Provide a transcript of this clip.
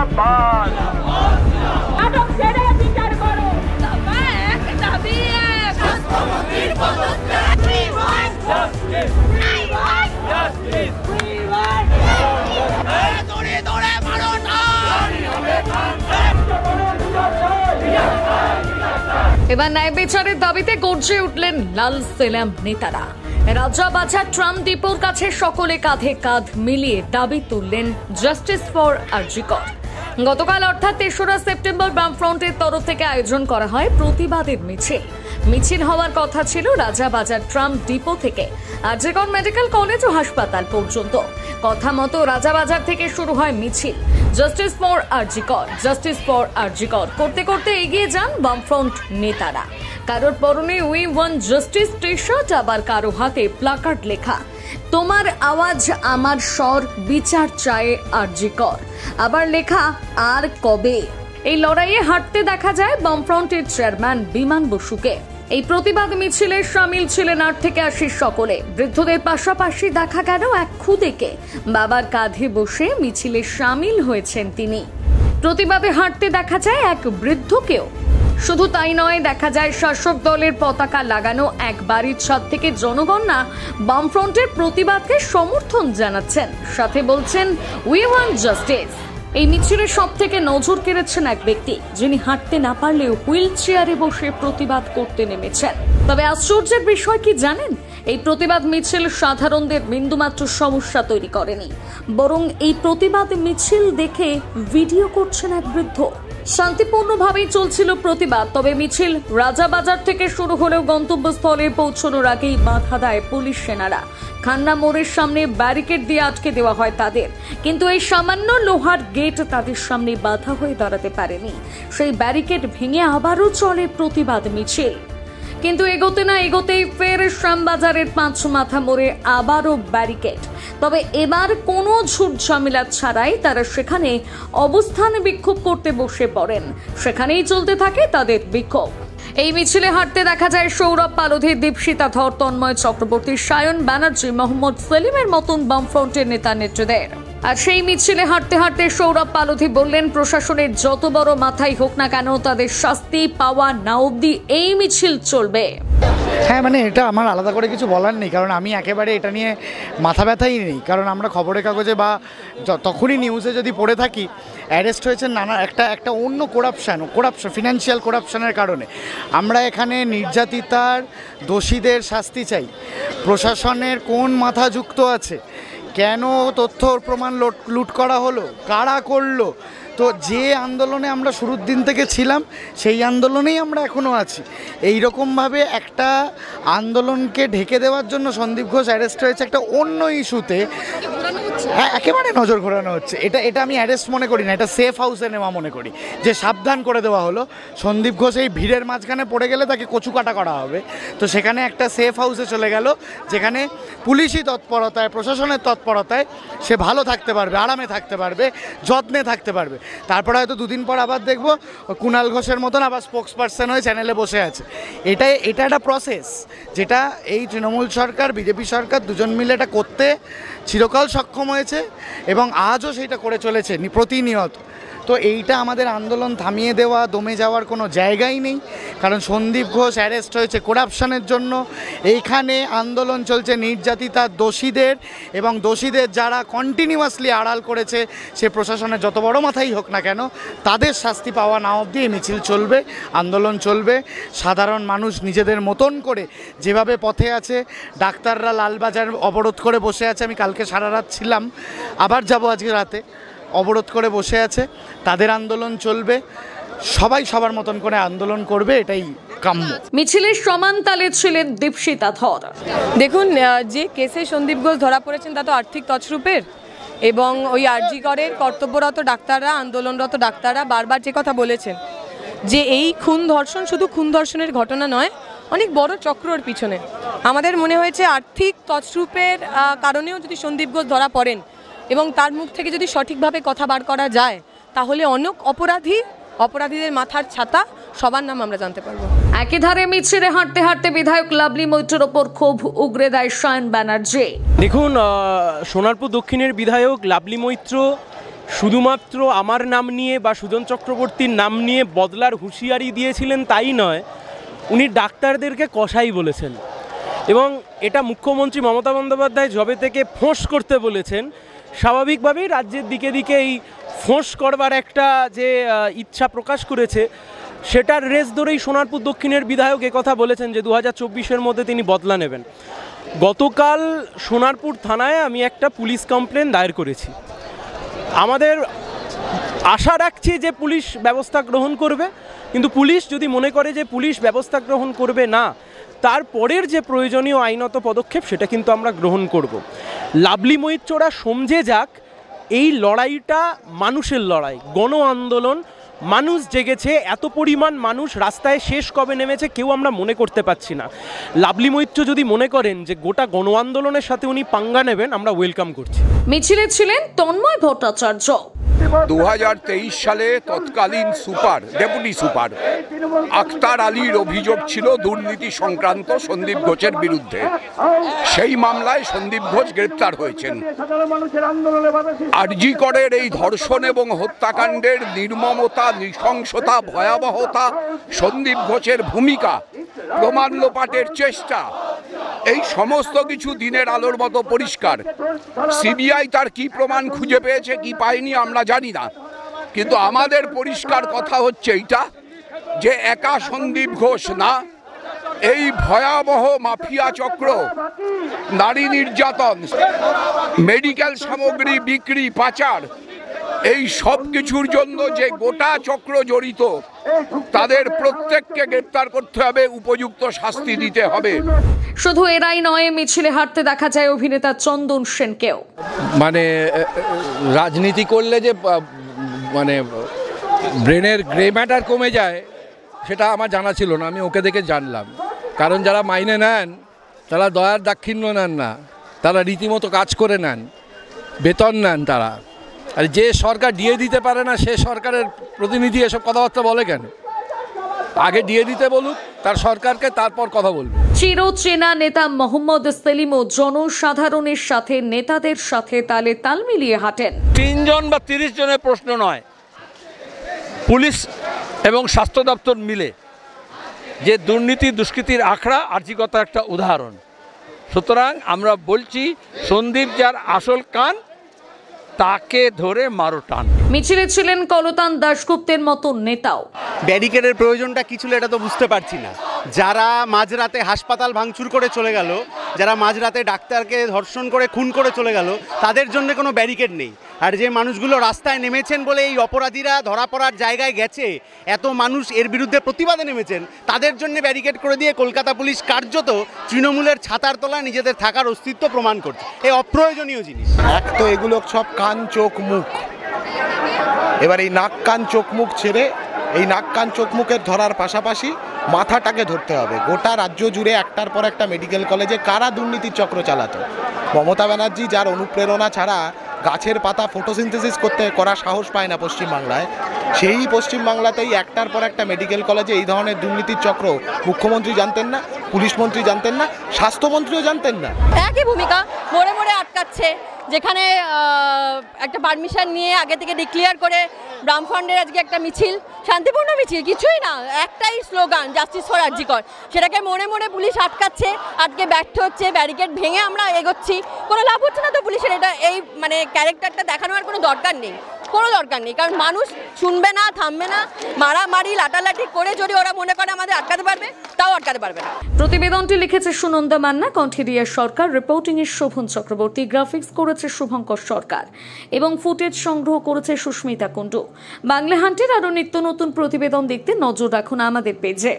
জিন্দাবাদ। নাটক ছেড়ে বিচার করো। দাবি এক, দাবি এক। রাষ্ট্রপতির পদত্যাগ। We want justice. We want justice. We want justice. দৌড়ে দৌড়ে মারো না। এবার ন্যায় বিচারের দাবিতে গর্জে উঠলেন লাল সেলাম নেতারা। রাজাবাজার ট্রাম ডিপোর কাছে সকলে কাঁধে কাঁধ মিলিয়ে দাবি তুললেন জাস্টিস ফর আরজি কর। গতকাল অর্থাৎ ৩রা সেপ্টেম্বর বামফ্রন্টের তরফ থেকে আয়োজন করা হয় প্রতিবাদের মিছিল হওয়ার কথা ছিল রাজাবাজার ট্রাম ডিপো থেকে আরজি কর মেডিকেল কলেজ ও হাসপাতাল পর্যন্ত। কথা মতো রাজাবাজার থেকে শুরু হয় মিছিল। জাস্টিস ফর আরজি কর, জাস্টিস ফর আরজি কর করতে করতে এগিয়ে যান বামফ্রন্ট নেতারা। কারোর পরনে we want justice T shirt, আবার কারো হাতে প্লাকার্ড লেখা তোমার আওয়াজ আমার স্বর, বিচার চায় আরজি কর, আবার লেখা আর কবে। এই লড়াইয়ে হাঁটতে দেখা যায় বামফ্রন্টের চেয়ারম্যান বিমান বসুকে। এই প্রতিবাদ মিছিলে সামিল ছিলেন ৮ থেকে ৮০ সকলে। বৃদ্ধদের পাশাপাশি দেখা গেল এক খুদেকে, বাবার কাঁধে বসে মিছিলে সামিল হয়েছেন তিনি। প্রতিবাদে হাঁটতে দেখা যায় এক বৃদ্ধকেও। শুধু তাই নয়, দেখা যায় শাসক দলের পতাকা লাগানো এক বাড়ির ছাদ থেকে জনগণ না বামফ্রন্টের প্রতিবাদকে সমর্থন জানাচ্ছেন, সাথে বলছেন উই ওয়ান্ট জাস্টিস। এই মিছিলে সব থেকে নজর কেড়েছেন এক ব্যক্তি, যিনি হাঁটতে না পারলেও হুইল চেয়ারে বসে প্রতিবাদ করতে নেমেছেন। তবে আশ্চর্যের বিষয় কি জানেন? এই প্রতিবাদ মিছিল সাধারণদের বিন্দুমাত্র সমস্যা তৈরি করেনি, বরং এই প্রতিবাদ মিছিল দেখে ভিডিও করছেন এক বৃদ্ধ। শান্তিপূর্ণভাবেই চলছিল প্রতিবাদ, তবে মিছিল রাজাবাজার থেকে শুরু হলেও গন্তব্যস্থলে পৌঁছানোর আগেই বাধা দেয় পুলিশ সেনারা। খান্না মোড়ের সামনে ব্যারিকেড দিয়ে আটকে দেওয়া হয় তাদের, কিন্তু এই সামান্য লোহার গেট তাদের সামনে বাধা হয়ে দাঁড়াতে পারেনি। সেই ব্যারিকেড ভেঙে আবারও চলে প্রতিবাদ মিছিল, কিন্তু এগোতে না এগোতেই ফের শ্যামবাজারের ৫ মাথা মোড়ে আবারও ব্যারিকেড। তবে এবার কোনো ঝুট ঝামেলা ছাড়াই তারা সেখানে অবস্থান বিক্ষোভ করতে বসে পড়েন। সেখানেই চলতে থাকে তাদের বিক্ষোভ। এই মিছিলে হাঁটতে দেখা যায় সৌরভ পালোধি, দীপশিতা ধর, তন্ময় চক্রবর্তী, সায়ন ব্যানার্জি, মোহাম্মদ সেলিমের মতন বামফ্রন্টের নেতা নেত্রীদের। আর সেই মিছিলে হাঁটতে হাঁটতে সৌরভ পালোধি বললেন, প্রশাসনের যত বড় মাথাই হোক না কেন, তাদের শাস্তি পাওয়া না অবধি এই মিছিল চলবে। হ্যাঁ, মানে এটা আমার আলাদা করে কিছু বলার নেই, কারণ আমি একেবারে এটা নিয়ে মাথা ব্যথাই নেই। কারণ আমরা খবরের কাগজে বা তখনই নিউজে যদি পড়ে থাকি অ্যারেস্ট হয়েছে নানা একটা অন্য করাপশান ফিনান্সিয়াল করাপশানের কারণে। আমরা এখানে নির্যাতিতার দোষীদের শাস্তি চাই। প্রশাসনের কোন মাথা যুক্ত আছে, কেন তথ্য প্রমাণ লুট করা হলো, কারা করলো, তো যে আন্দোলনে আমরা শুরুর দিন থেকে ছিলাম সেই আন্দোলনেই আমরা এখনও আছি। এই রকমভাবে একটা আন্দোলনকে ঢেকে দেওয়ার জন্য সন্দীপ ঘোষ অ্যারেস্ট হয়েছে একটা অন্য ইস্যুতে। হ্যাঁ, একেবারে নজর ঘোরানো হচ্ছে। এটা আমি অ্যারেস্ট মনে করি না, এটা সেফ হাউসে নেওয়া মনে করি, যে সাবধান করে দেওয়া হলো সন্দীপ ঘোষ এই ভিড়ের মাঝখানে পড়ে গেলে তাকে কচুকাটা করা হবে। তো সেখানে একটা সেফ হাউসে চলে গেল, যেখানে পুলিশি তৎপরতায়, প্রশাসনের তৎপরতায় সে ভালো থাকতে পারবে, আরামে থাকতে পারবে, যত্নে থাকতে পারবে। তারপরে হয়তো দুদিন পর আবার দেখবো কুণাল ঘোষের মতন আবার স্পোক্স পার্সন হয়ে চ্যানেলে বসে আছে। এটা একটা প্রসেস, যেটা এই তৃণমূল সরকার, বিজেপি সরকার দুজন মিলে এটা করতে চিরকাল সক্ষম হয়েছে এবং আজও সেইটা করে চলেছে প্রতিনিয়ত। তো এইটা আমাদের আন্দোলন থামিয়ে দেওয়া, দমে যাওয়ার কোনো জায়গাই নেই, কারণ সন্দীপ ঘোষ অ্যারেস্ট হয়েছে করাপশনের জন্য। এইখানে আন্দোলন চলছে নির্যাতিতার দোষীদের, এবং দোষীদের যারা কন্টিনিউয়াসলি আড়াল করেছে সে প্রশাসনের যত বড় মাথাই হোক না কেন, তাদের শাস্তি পাওয়া না অবধি এই মিছিল চলবে, আন্দোলন চলবে। সাধারণ মানুষ নিজেদের মতন করে যেভাবে পথে আছে, ডাক্তাররা লালবাজার অবরোধ করে বসে আছে, আমি কালকে সারা রাত ছিলাম, আবার যাব আজকে রাতে, অবরোধ করে বসে আছে, তাদের আন্দোলন চলবে। সবাই সবার মতন করে আন্দোলন করবে, এটাই কাম্য। মিছিলের সমান তালে ছিলেন দীপশিতা ধর। দেখুন, যে কেসে সন্দীপ ঘোষ ধরা পড়েছেন তা তো আর্থিক তছরূপের, এবং ওই আরজি করের কর্তব্যরত ডাক্তাররা, আন্দোলনরত ডাক্তাররা বারবার যে কথা বলেছেন যে এই খুন ধর্ষণ শুধু খুন ধর্ষণের ঘটনা নয়, অনেক বড় চক্রর পিছনে। আমাদের মনে হয়েছে আর্থিক তছরূপের কারণেও যদি সন্দীপ ঘোষ ধরা পড়েন এবং তার মুখ থেকে যদি সঠিকভাবে কথা বার করা যায়, তাহলে অনেক অপরাধীদের মাথার ছাতা সবার নাম আমরা জানতে পারবো। একই ধারে মিছিলে হাঁটতে হাঁটতে বিধায়ক লাভলি মৈত্রের ওপর ক্ষোভ উগরে দেয় সায়ন ব্যানার্জি। দেখুন, সোনারপুর দক্ষিণের বিধায়ক লাভলি মৈত্র শুধুমাত্র আমার নাম নিয়ে বা সুজন চক্রবর্তীর নাম নিয়ে বদলার হুঁশিয়ারি দিয়েছিলেন তাই নয়, উনি ডাক্তারদেরকে কসাই বলেছেন। এবং এটা মুখ্যমন্ত্রী মমতা বন্দ্যোপাধ্যায় যবে থেকে ফোঁস করতে বলেছেন, স্বাভাবিকভাবেই রাজ্যের দিকে দিকে এই ফোঁস করবার একটা যে ইচ্ছা প্রকাশ করেছে, সেটার রেস ধরেই সোনারপুর দক্ষিণের বিধায়ক একথা বলেছেন যে 2024-এর মধ্যে তিনি বদলা নেবেন। গতকাল সোনারপুর থানায় আমি একটা পুলিশ কমপ্লেন দায়ের করেছি। আমাদের আশা রাখছি যে পুলিশ ব্যবস্থা গ্রহণ করবে, কিন্তু পুলিশ যদি মনে করে যে পুলিশ ব্যবস্থা গ্রহণ করবে না, তারপরের যে প্রয়োজনীয় আইনত পদক্ষেপ সেটা কিন্তু আমরা গ্রহণ করব। লাভলি মৈত্ররা সমঝে যাক, এই লড়াইটা মানুষের লড়াই, গণ আন্দোলন, মানুষ জেগেছে, এত পরিমাণ মানুষ রাস্তায় শেষ কবে নেমেছে কেউ আমরা মনে করতে পারছি না। লাভলি মৈত্র যদি মনে করেন যে গোটা গণ আন্দোলনের সাথে উনি পাঙ্গা নেবেন, আমরা ওয়েলকাম করছি। মিছিলে ছিলেন তন্ময় ভট্টাচার্য। 2023 সালে তৎকালীন ডেপুটি সুপার আখতার আলীর অভিযোগ ছিল দুর্নীতি সংক্রান্ত সন্দীপ ঘোষের বিরুদ্ধে। সেই মামলায় সন্দীপ ঘোষ গ্রেপ্তার হয়েছেন। আরজি করের এই ধর্ষণ এবং হত্যাকাণ্ডের নির্মমতা, নৃশংসতা, ভয়াবহতা, সন্দীপ ঘোষের ভূমিকা, প্রমাণ লোপাটের চেষ্টা, এই সমস্ত কিছু দিনের আলোর মতো পরিষ্কার। সিবিআই তার কি প্রমাণ খুঁজে পেয়েছে কি পায়নি আমরা জানি না, কিন্তু আমাদের পরিষ্কার কথা হচ্ছে এইটা যে একা সন্দীপ ঘোষ না, এই ভয়াবহ মাফিয়া চক্র, নারী নির্যাতন, মেডিকেল সামগ্রী বিক্রি, পাচার, এই সব কিছুর জন্য যে গোটা চক্র জড়িত, তাদের প্রত্যেককে গ্রেপ্তার করতে হবে, উপযুক্ত শাস্তি দিতে হবে। শুধু এরাই নয়, মিছিলে হাঁটতে দেখা যায় অভিনেতা চন্দন সেনকেও। মানে রাজনীতি করলে যে মানে ব্রেনের গ্রে ম্যাটার কমে যায় সেটা আমার জানা ছিল না, আমি ওকে দেখে জানলাম। কারণ যারা মাইনে নেন তারা দয়ার দাক্ষিণ্য নেন না, তারা রীতিমতো কাজ করে নেন, বেতন নেন তারা। আর যে সরকার দিয়ে দিতে পারে না সে সরকারের প্রতিনিধি এসব কথাবার্তা বলে কেন? আগে দিয়ে দিতে বলুক তার সরকারকে, তারপর কথা বলবে। চিরচেনা নেতা মোহাম্মদ সেলিমও জনসাধারণের সাথে, নেতাদের সাথে তালে তাল মিলিয়ে হাঁটেন। 3 জন বা 30 জনের প্রশ্ন নয়, পুলিশ এবং স্বাস্থ্য দপ্তর মিলে যে দুর্নীতি দুষ্কৃতির আখড়া, আর্জিকতার একটা উদাহরণ। সুতরাং আমরা বলছি, সন্দীপ যার আসল কান, তাকে ধরে মারো টান। মিছিলে ছিলেন কলতান দাশগুপ্তের মতো নেতাও। ব্যারিকেডের প্রয়োজনটা কি ছিল এটা তো বুঝতে পারছি না। যারা মাঝরাতে হাসপাতাল ভাঙচুর করে চলে গেল, যারা মাঝরাতে ডাক্তারকে ধর্ষণ করে খুন করে চলে গেল, তাদের জন্য কোনো ব্যারিকেড নেই। আর যে মানুষগুলো রাস্তায় নেমেছেন বলে এই অপরাধীরা ধরা পড়ার জায়গায় গেছে, এত মানুষ এর বিরুদ্ধে প্রতিবাদে নেমেছেন, তাদের জন্য ব্যারিকেড করে দিয়ে কলকাতা পুলিশ কার্যত তৃণমূলের ছাতার তলা নিজেদের থাকার অস্তিত্ব প্রমাণ করছে। এই অপ্রয়োজনীয় জিনিস। এক তো এগুলো সব কান চোখ মুখ, এবার এই নাক কান চোখ মুখ ছেড়ে এই নাক কান চোখ মুখের ধরার পাশাপাশি মাথাটাকে ধরতে হবে। গোটা রাজ্য জুড়ে একটার পর একটা মেডিকেল কলেজে কারা দুর্নীতির চক্র চালাতো? মমতা ব্যানার্জি, যার অনুপ্রেরণা ছাড়া গাছের পাতা ফটোসিনথেসিস করা সাহস পায় না পশ্চিমবাংলায়, সেই পশ্চিমবাংলাতেই একটার পর একটা মেডিকেল কলেজে এই ধরনের দুর্নীতির চক্র মুখ্যমন্ত্রী জানতেন না, পুলিশ মন্ত্রী জানতেন না, স্বাস্থ্যমন্ত্রীও জানতেন না। একই ভূমিকা, মোড়ে মোড়ে আটকাচ্ছে। যেখানে একটা পারমিশন নিয়ে আগে থেকে ডিক্লেয়ার করে ব্রাহ্মণের আজকে একটা মিছিল, শান্তিপূর্ণ মিছিল, কিছুই না, একটাই স্লোগান, জাস্টিস ফর আরজি কর। সেটাকে মোড়ে মোড়ে পুলিশ আটকাচ্ছে, আটকে ব্যর্থ হচ্ছে, ব্যারিকেড ভেঙে আমরা এগোচ্ছি, কোনো লাভ হচ্ছে না তো পুলিশের। এটা এই মানে ক্যারেক্টারটা দেখানোর কোনো দরকার নেই, কোনো দরকার নেই। কারণ মানুষ শুনবে না, থামবে না। মারামারি লাটালাটি করে যদি ওরা মনে করে আমাদের আটকাতে পারবে, তাও আটকাতে পারবে না। প্রতিবেদনটি লিখেছে সুনন্দা মান্না, কণ্ঠে রিয়া সরকার, রিপোর্টিং এর শোভন চক্রবর্তী, গ্রাফিক্স করেছে শুভঙ্কর সরকার এবং ফুটেজ সংগ্রহ করেছে সুস্মিতা কুণ্ডু। বাংলা হান্টের আরো নিত্য নতুন প্রতিবেদন দেখতে নজর রাখুন আমাদের পেজে।